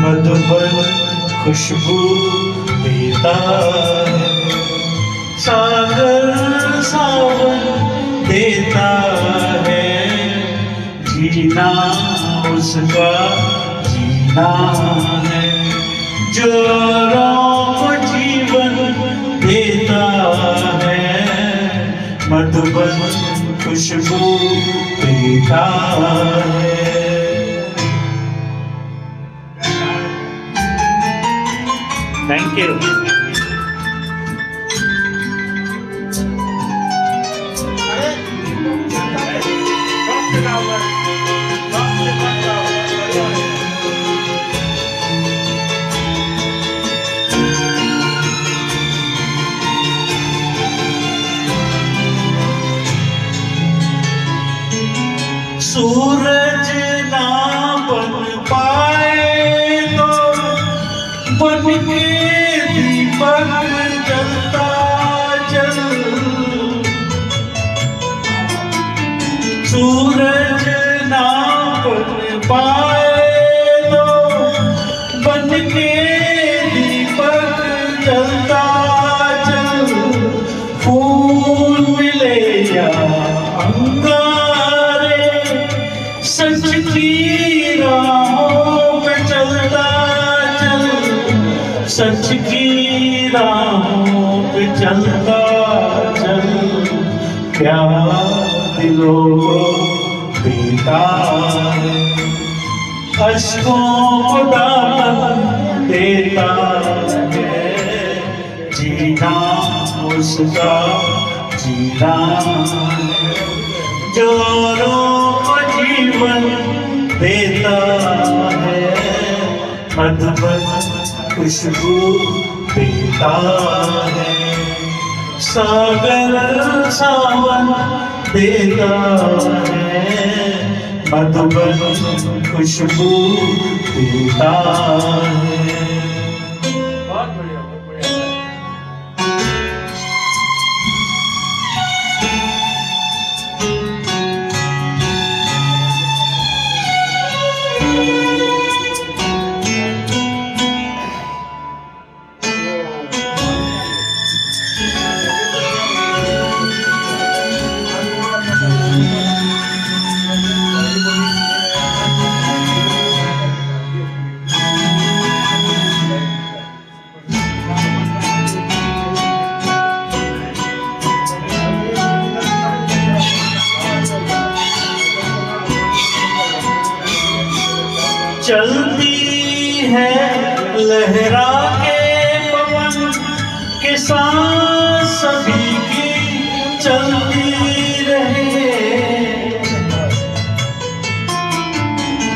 मधुबन खुशबू देता है, सागर सावन देता है, जीना उसका जीना है, जो को जीवन देता है, मधुबन खुशबू देता है। Thank you. सूरज ना बन पाए तो बन के दीपक जलता जल, सूरज ना बन पाए तो बन के दीपक जलता जल, फूल मिले या अंगारे, सच की राहों पे चलता चल, सच की राहों पे चलता चल, प्यार दिलों को देता है, अश्कों को दामन देता है, जीना उसका जीना है, जोरों को जीवन देता है, मधुबन खुशबू देता है, सागर सावन देता है, मधुबन खुशबू देता है। बहुत बढ़िया, बहुत बढ़िया। चलती है लहरा के पवन के साथ सभी की चलती रहे,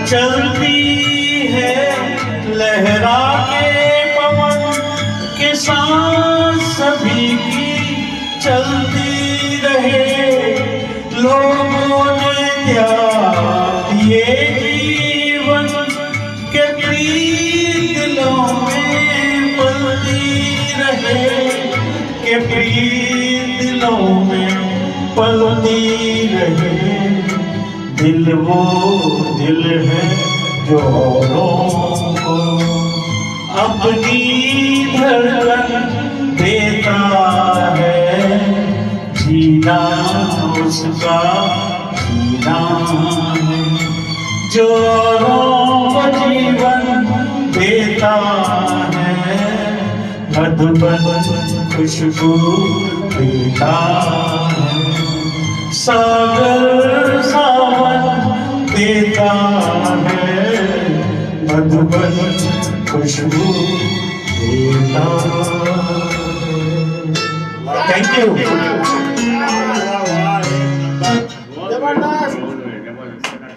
चलती है लहरा के पवन के साथ सभी की चलती रहे, लोगों ने त्याग दिए जीवन के प्रीत दिलों में पलती रहे, के प्रीत दिलों में पलती रहे, दिल वो दिल है जो औरों को अपनी धड़कन देता है, जीना उसका जीना है, जो औरों को जीवन देता है, मधुबन खुशबू देता है, सागर सावन देता है, मधुबन खुशबू देता है। Thank you.